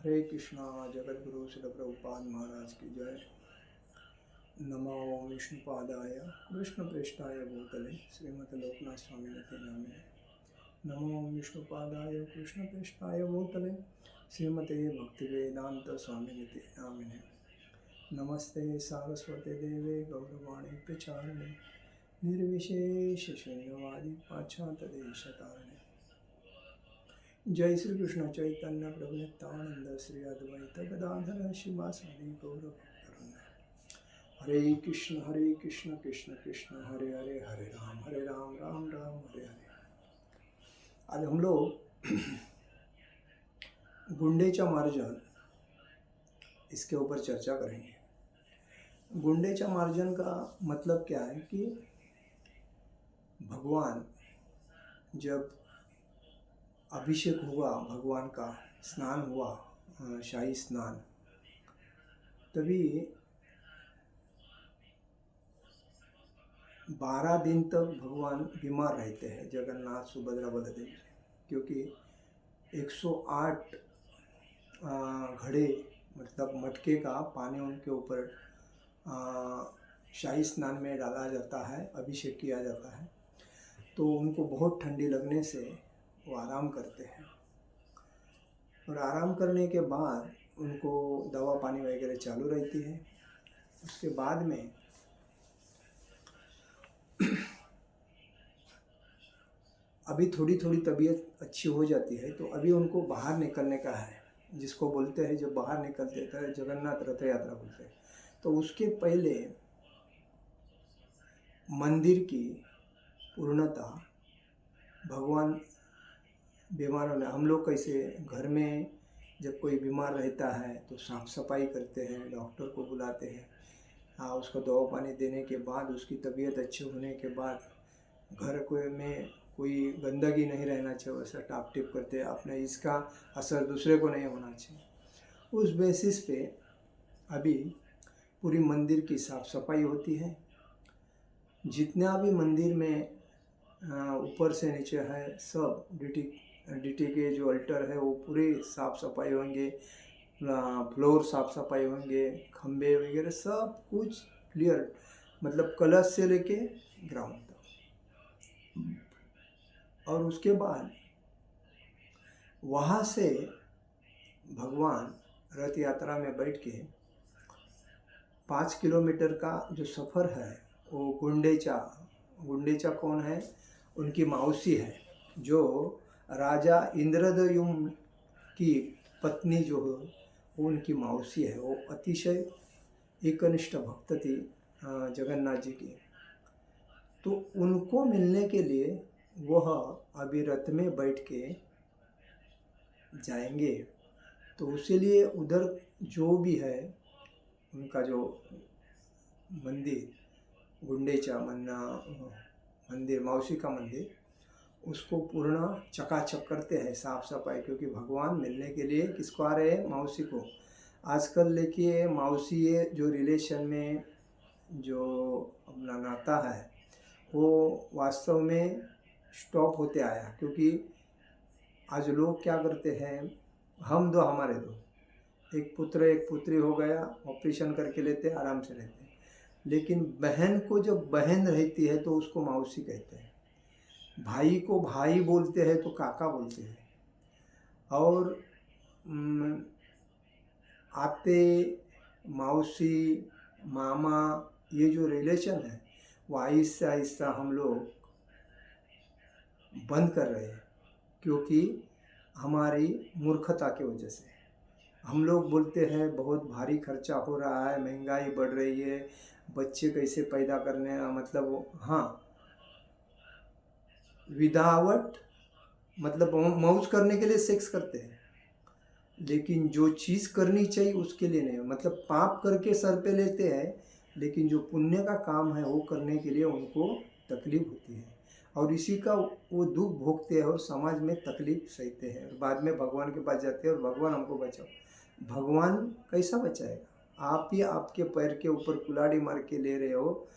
हरे कृष्णा। जगत गुरु श्री प्रभुपाद महाराज की जय। नमो विष्णुपादाय कृष्ण पृष्ठाय भूतले श्रीमते लोकनाथ स्वामी नामिने। नमो विष्णुपादाय कृष्ण पृष्ठाय भूतले श्रीमते भक्तिवेदांत स्वामी नामिने। नमस्ते सारस्वते देवे गौरवाणी प्रचारिणे निर्विशेष शून्यवादी पाश्चात्यदेशतारिणे। जय श्री कृष्ण चैतन्य प्रभु नित्यानंद श्री अद्वैत गदाधर शिवासादि गौरभक्तवृंद। हरे कृष्ण कृष्ण कृष्ण हरे हरे, हरे राम राम राम हरे हरे। आज हम लोग गुंडेचा मार्जन इसके ऊपर चर्चा करेंगे। गुंडेचा मार्जन का मतलब क्या है कि भगवान जब अभिषेक हुआ, भगवान का स्नान हुआ, शाही स्नान, तभी 12 दिन तक भगवान बीमार रहते हैं, जगन्नाथ सुभद्रा बलदेव, क्योंकि 108 घड़े मतलब मटके का पानी उनके ऊपर शाही स्नान में डाला जाता है, अभिषेक किया जाता है। तो उनको बहुत ठंडी लगने से वो आराम करते हैं और आराम करने के बाद उनको दवा पानी वगैरह चालू रहती है। उसके बाद में अभी थोड़ी थोड़ी तबीयत अच्छी हो जाती है, तो अभी उनको बाहर निकलने का है, जिसको बोलते हैं जब बाहर निकलते हैं जगन्नाथ रथ यात्रा बोलते हैं। तो उसके पहले मंदिर की पूर्णता भगवान बीमार होने, हम लोग कैसे घर में जब कोई बीमार रहता है तो साफ सफाई करते हैं, डॉक्टर को बुलाते हैं, उसको दवा पानी देने के बाद उसकी तबीयत अच्छी होने के बाद घर में कोई गंदगी नहीं रहना चाहिए, वैसा टाप टिप करते हैं अपने, इसका असर दूसरे को नहीं होना चाहिए। उस बेसिस पे अभी पूरी मंदिर की साफ सफाई होती है। जितना भी मंदिर में ऊपर से नीचे है सब डीटी के जो अल्टर है वो पूरे साफ सफाई होंगे, फ्लोर साफ सफाई होंगे, खंबे वगैरह सब कुछ क्लियर, मतलब कलश से लेके ग्राउंड तक। और उसके बाद वहाँ से भगवान रथ यात्रा में बैठ के 5 किलोमीटर का जो सफ़र है वो गुंडेचा कौन है? उनकी मौसी है, जो राजा इंद्रद्युम्न की पत्नी जो है वो उनकी मौसी है। वो अतिशय एकनिष्ठ भक्त थी जगन्नाथ जी की। तो उनको मिलने के लिए वह अभी रथ में बैठ के जाएंगे। तो उसके लिए उधर जो भी है उनका जो मंदिर गुंडेचा मंदिर, मौसी का मंदिर, उसको पूर्ण चकाचक करते हैं, साफ सफाई, क्योंकि भगवान मिलने के लिए किसको आ रहे हैं? मौसी को। आजकल देखिए मौसी जो रिलेशन में जो अपना नाता है वो वास्तव में स्टॉप होते आया, क्योंकि आज लोग क्या करते हैं, हम दो हमारे दो, एक पुत्र एक पुत्री हो गया, ऑपरेशन करके लेते हैं, आराम से रहते हैं। लेकिन बहन को जब बहन रहती है तो उसको मौसी कहते हैं, भाई को भाई बोलते हैं तो काका बोलते हैं, और आते, मौसी, मामा, ये जो रिलेशन है वो आहिस्ता आहिस्ता हम लोग बंद कर रहे हैं, क्योंकि हमारी मूर्खता की वजह से। हम लोग बोलते हैं बहुत भारी खर्चा हो रहा है, महंगाई बढ़ रही है, बच्चे कैसे पैदा करने, मतलब हाँ, विदाउट मतलब मौज करने के लिए सेक्स करते हैं, लेकिन जो चीज़ करनी चाहिए उसके लिए नहीं। मतलब पाप करके सर पे लेते हैं, लेकिन जो पुण्य का काम है वो करने के लिए उनको तकलीफ होती है, और इसी का वो दुख भोगते हैं और समाज में तकलीफ सहते हैं, और बाद में भगवान के पास जाते हैं और भगवान हमको बचाओ। भगवान कैसा बचाएगा? आप ही आपके पैर के ऊपर कुल्हाड़ी मार के ले रहे हो,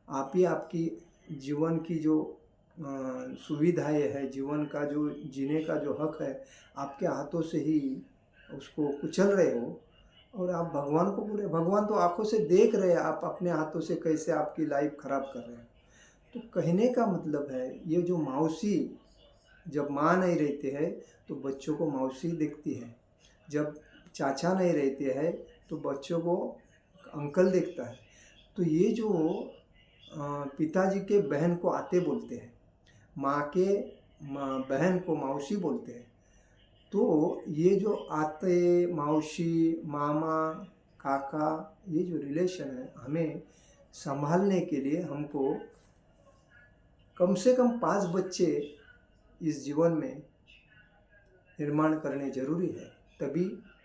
आप ही आपकी जीवन की जो सुविधाएं है, जीवन का जो जीने का जो हक है, आपके हाथों से ही उसको कुचल रहे हो और आप भगवान को बोले, भगवान तो आंखों से देख रहे हैं आप अपने हाथों से कैसे आपकी लाइफ खराब कर रहे हैं। तो कहने का मतलब है ये जो मौसी, जब माँ नहीं रहते हैं तो बच्चों को मौसी देखती है, जब चाचा नहीं रहते हैं तो बच्चों को अंकल देखता है। तो ये जो पिताजी के बहन को आते बोलते हैं, माँ के बहन को मौसी बोलते हैं। तो ये जो आते, मौसी, मामा, काका, ये जो रिलेशन है हमें संभालने के लिए हमको कम से कम 5 बच्चे इस जीवन में निर्माण करने जरूरी है, तभी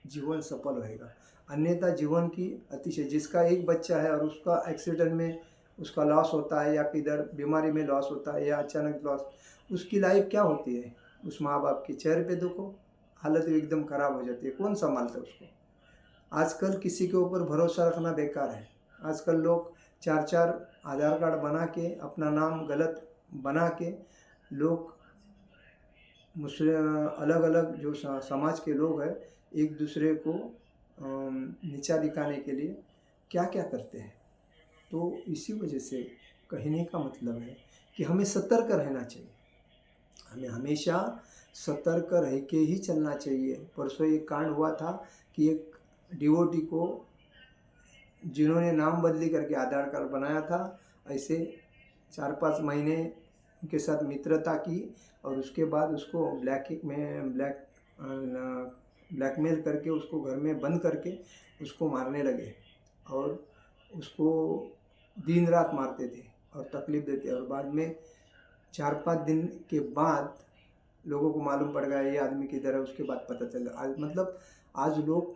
जीवन सफल होएगा। अन्यथा जीवन की अतिशय, जिसका एक बच्चा है और उसका एक्सीडेंट में उसका लॉस होता है या किधर बीमारी में लॉस होता है या अचानक लॉस, उसकी लाइफ क्या होती है? उस माँ बाप के चेहरे पे देखो, हालत एकदम ख़राब हो जाती है। कौन संभालता है उसको? आजकल किसी के ऊपर भरोसा रखना बेकार है। आजकल लोग 4-4 आधार कार्ड बना के, अपना नाम गलत बना के, लोग मुस्लिम अलग अलग जो समाज के लोग हैं एक दूसरे को नीचा दिखाने के लिए क्या क्या करते हैं। तो इसी वजह से कहने का मतलब है कि हमें सतर्क रहना चाहिए, हमें हमेशा सतर्क रह के ही चलना चाहिए। परसों एक कांड हुआ था कि एक डिवोटी को, जिन्होंने नाम बदली करके आधार कार्ड बनाया था, ऐसे 4-5 महीने उनके साथ मित्रता की और उसके बाद उसको ब्लैकमेल करके उसको घर में बंद करके उसको मारने लगे और उसको दिन रात मारते थे और तकलीफ़ देते। और बाद में 4-5 दिन के बाद लोगों को मालूम पड़ गया ये आदमी किधर है। उसके बाद पता चला। आज लोग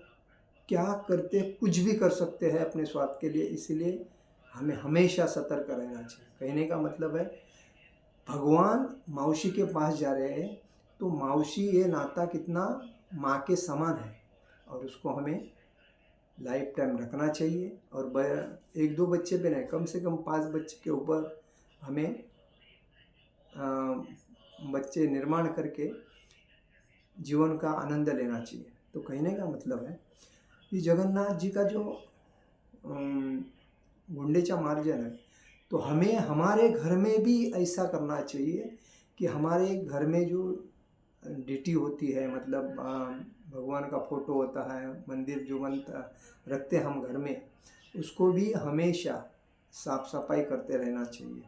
क्या करते, कुछ भी कर सकते हैं अपने स्वार्थ के लिए। इसलिए हमें हमेशा सतर्क रहना चाहिए। कहने का मतलब है भगवान मौसी के पास जा रहे हैं तो मौसी ये नाता कितना माँ के समान है और उसको हमें लाइफ टाइम रखना चाहिए। और 1-2 बच्चे पे नहीं, कम से कम 5 बच्चे के ऊपर हमें बच्चे निर्माण करके जीवन का आनंद लेना चाहिए। तो कहने का मतलब है कि जगन्नाथ जी का जो गुंडीचा मार्जन है, तो हमें हमारे घर में भी ऐसा करना चाहिए कि हमारे घर में जो डीटी होती है, मतलब भगवान का फोटो होता है, मंदिर जो बनता रखते हम घर में, उसको भी हमेशा साफ सफाई करते रहना चाहिए।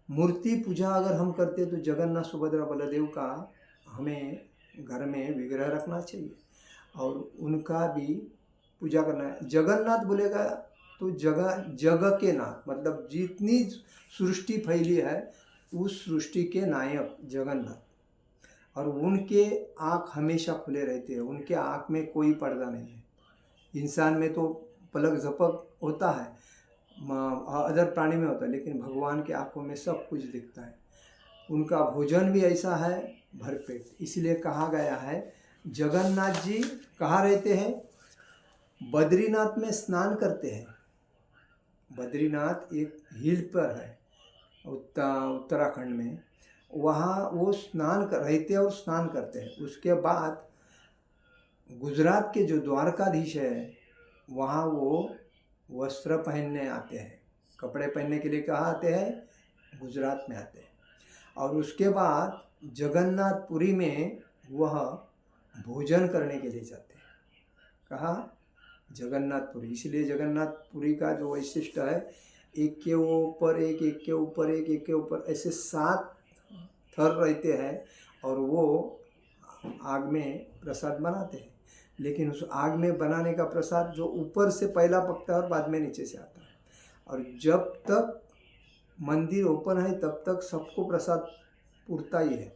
मूर्ति पूजा अगर हम करते तो जगन्नाथ सुभद्रा बलदेव का हमें घर में विग्रह रखना चाहिए और उनका भी पूजा करना है। जगन्नाथ बोलेगा तो जग के नाथ, मतलब जितनी सृष्टि फैली है उस सृष्टि के नायक जगन्नाथ। और उनके आँख हमेशा खुले रहते हैं, उनके आँख में कोई पर्दा नहीं है। इंसान में तो पलक झपक होता है, अदर प्राणी में होता है, लेकिन भगवान के आँखों में सब कुछ दिखता है। उनका भोजन भी ऐसा है भरपेट। इसलिए कहा गया है जगन्नाथ जी कहाँ रहते हैं? बद्रीनाथ में स्नान करते हैं। बद्रीनाथ एक हिल पर है उत्तराखंड में, वहाँ वो रहते हैं और स्नान करते हैं। उसके बाद गुजरात के जो द्वारकाधीश है वहाँ वो वस्त्र पहनने आते हैं, कपड़े पहनने के लिए कहाँ आते हैं? गुजरात में आते हैं। और उसके बाद जगन्नाथपुरी में वह भोजन करने के लिए जाते हैं। कहाँ? जगन्नाथपुरी। इसलिए जगन्नाथपुरी का जो वैशिष्ट है, एक के ऊपर एक, एक के ऊपर एक, एक के ऊपर ऐसे 7 थर रहते हैं और वो आग में प्रसाद बनाते हैं। लेकिन उस आग में बनाने का प्रसाद जो ऊपर से पहला पकता है और बाद में नीचे से आता है। और जब तक मंदिर ओपन है तब तक सबको प्रसाद पूरता ही है,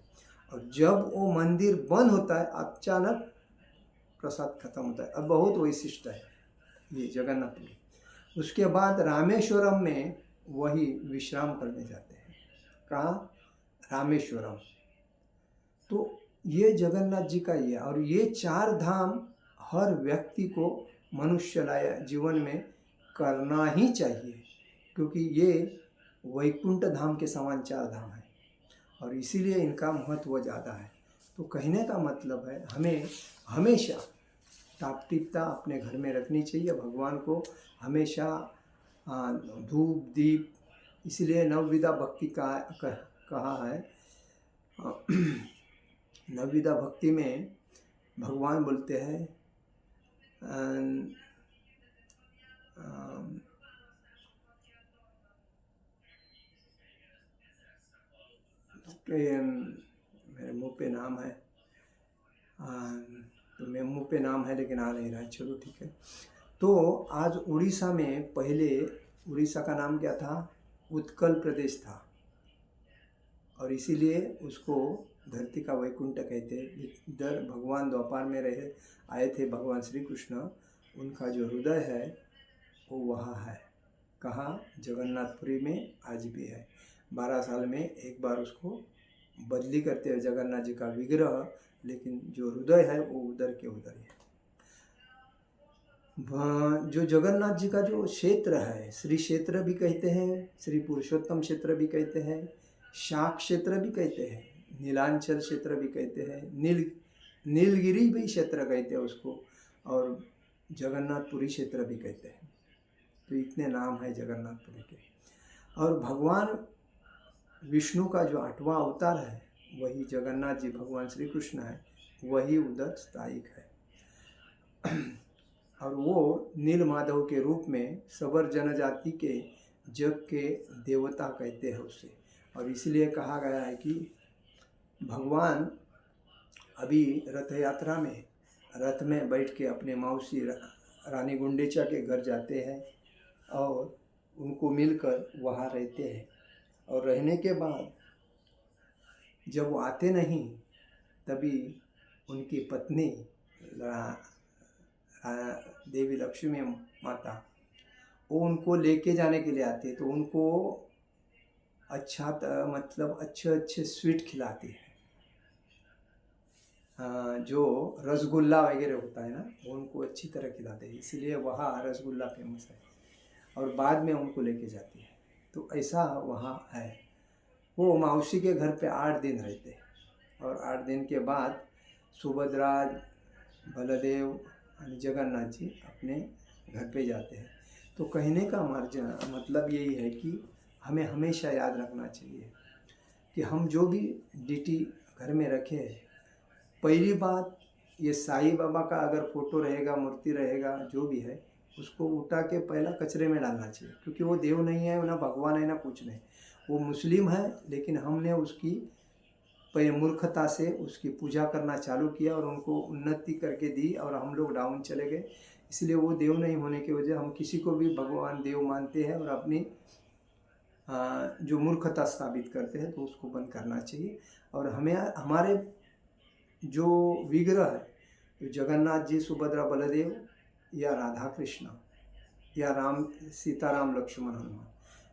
और जब वो मंदिर बंद होता है अचानक प्रसाद खत्म होता है। अब बहुत वैशिष्ट है ये जगन्नाथपुरी। उसके बाद रामेश्वरम में वही विश्राम करने जाते हैं। कहाँ? रामेश्वरम। तो ये जगन्नाथ जी का ही है। और ये 4 धाम हर व्यक्ति को मनुष्य लाया जीवन में करना ही चाहिए, क्योंकि ये वैकुंठ धाम के समान 4 धाम है और इसीलिए इनका महत्व ज़्यादा है। तो कहने का मतलब है हमें हमेशा टाप टीपता अपने घर में रखनी चाहिए। भगवान को हमेशा धूप दीप, इसलिए नवविधा भक्ति कहा है। नवविधा भक्ति में भगवान बोलते हैं मेरे मुंह पे नाम है, तो मेरे मुंह पे नाम है लेकिन आ नहीं रहा है, चलो ठीक है। तो आज उड़ीसा में, पहले उड़ीसा का नाम क्या था? उत्कल प्रदेश था, और इसीलिए उसको धरती का वैकुंठ कहते हैं। इधर भगवान द्वापर में रहे आए थे भगवान श्री कृष्ण, उनका जो हृदय है वो वहाँ है। कहाँ? जगन्नाथपुरी में आज भी है। 12 साल में एक बार उसको बदली करते हैं जगन्नाथ जी का विग्रह, लेकिन जो हृदय है वो उधर के उधर है। जो जगन्नाथ जी का जो क्षेत्र है, श्री क्षेत्र भी कहते हैं, श्री पुरुषोत्तम क्षेत्र भी कहते हैं, शाक क्षेत्र भी कहते हैं, नीलांचल क्षेत्र भी कहते हैं, नीलगिरी भी क्षेत्र कहते हैं उसको, और जगन्नाथपुरी क्षेत्र भी कहते हैं। तो इतने नाम है जगन्नाथपुरी के। और भगवान विष्णु का जो 8वां अवतार है वही जगन्नाथ जी भगवान श्री कृष्ण है, वही उधर स्थायिक है। और वो नील माधव के रूप में सबर जनजाति के जग के देवता कहते हैं उसे। और इसलिए कहा गया है कि भगवान अभी रथ यात्रा में रथ में बैठ के अपने मौसी रानी गुंडीचा के घर जाते हैं और उनको मिलकर वहाँ रहते हैं। और रहने के बाद जब वो आते नहीं, तभी उनकी पत्नी देवी लक्ष्मी माता वो उनको लेके जाने के लिए आती है। तो उनको मतलब अच्छे स्वीट खिलाती है। जो रसगुल्ला वगैरह होता है ना, वो उनको अच्छी तरह खिलाते हैं, इसीलिए वहाँ रसगुल्ला फेमस है। और बाद में उनको लेके जाती है। तो ऐसा वहाँ है। वो मौसी के घर पे 8 दिन रहते हैं, और 8 दिन के बाद सुभद्रा, बलदेव और जगन्नाथ जी अपने घर पे जाते हैं। तो कहने का मतलब यही है कि हमें हमेशा याद रखना चाहिए कि हम जो भी डीटी घर में रखे हैं, पहली बात ये साईं बाबा का अगर फ़ोटो रहेगा, मूर्ति रहेगा, जो भी है, उसको उठा के पहला कचरे में डालना चाहिए। क्योंकि वो देव नहीं है, ना भगवान है, ना कुछ नहीं। वो मुस्लिम है, लेकिन हमने उसकी मूर्खता से उसकी पूजा करना चालू किया और उनको उन्नति करके दी, और हम लोग डाउन चले गए। इसलिए वो देव नहीं होने की वजह हम किसी को भी भगवान देव मानते हैं और अपनी जो मूर्खता स्थापित करते हैं, तो उसको बंद करना चाहिए। और हमें हमारे जो विग्रह है, तो जगन्नाथ जी, सुभद्रा, बलदेव या राधा कृष्ण या राम, सीताराम, लक्ष्मण, हनुमान,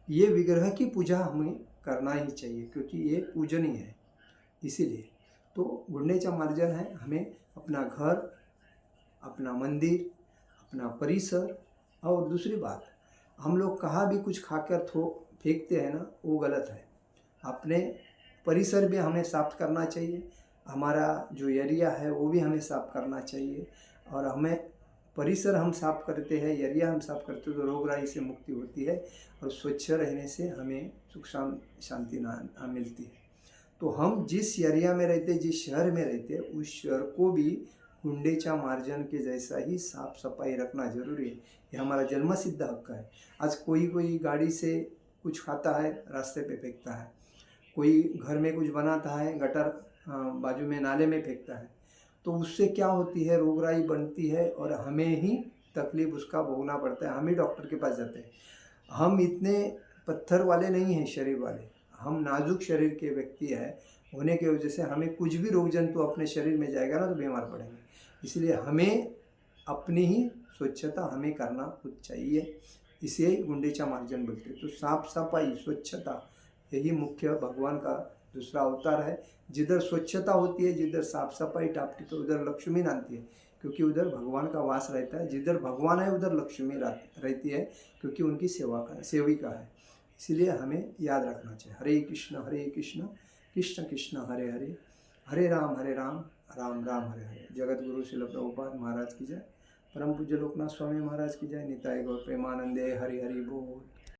ये विग्रह की पूजा हमें करना ही चाहिए, क्योंकि ये पूजनीय है। इसीलिए तो गुंडीचा मार्जन है, हमें अपना घर, अपना मंदिर, अपना परिसर, और दूसरी बात, हम लोग कहाँ भी कुछ खाकर फेंकते हैं ना, वो गलत है। अपने परिसर भी हमें साफ करना चाहिए, हमारा जो एरिया है वो भी हमें साफ करना चाहिए। और हमें परिसर हम साफ करते हैं, एरिया हम साफ करते हैं, तो रोगराई से मुक्ति होती है, और स्वच्छ रहने से हमें सुख शांति मिलती है। तो हम जिस एरिया में रहते, जिस शहर में रहते, उस शहर को भी गुंडीचा मार्जन के जैसा ही साफ सफाई रखना जरूरी है। ये हमारा जन्मसिद्ध हक है। आज कोई गाड़ी से कुछ खाता है, रास्ते पे फेंकता है, कोई घर में कुछ बनाता है, गटर बाजू में नाले में फेंकता है, तो उससे क्या होती है? रोगराई बनती है, और हमें ही तकलीफ उसका भोगना पड़ता है। हम ही डॉक्टर के पास जाते हैं। हम इतने पत्थर वाले नहीं हैं शरीर वाले, हम नाजुक शरीर के व्यक्ति है होने की वजह से हमें कुछ भी रोग जंतु अपने शरीर में जाएगा ना, तो बीमार पड़ेंगे। इसलिए हमें अपनी ही स्वच्छता हमें करना खुद चाहिए। इसे गुंडीचा मार्जन बोलते हैं। तो साफ सफाई, स्वच्छता, यही मुख्य भगवान का दूसरा अवतार है। जिधर स्वच्छता होती है, जिधर साफ सफाई टापती, तो उधर लक्ष्मी नाती है, क्योंकि उधर भगवान का वास रहता है। जिधर भगवान है उधर लक्ष्मी रहती है, क्योंकि उनकी सेविका है। इसलिए हमें याद रखना चाहिए। हरे कृष्ण कृष्ण कृष्ण हरे हरे, हरे राम, राम राम हरे हरे। जगत गुरु श्रील प्रभुपाद महाराज की जय। परम पूज्य लोकनाथ स्वामी महाराज की जय। निताई गौर प्रेमानंदे हरि हरि बोल।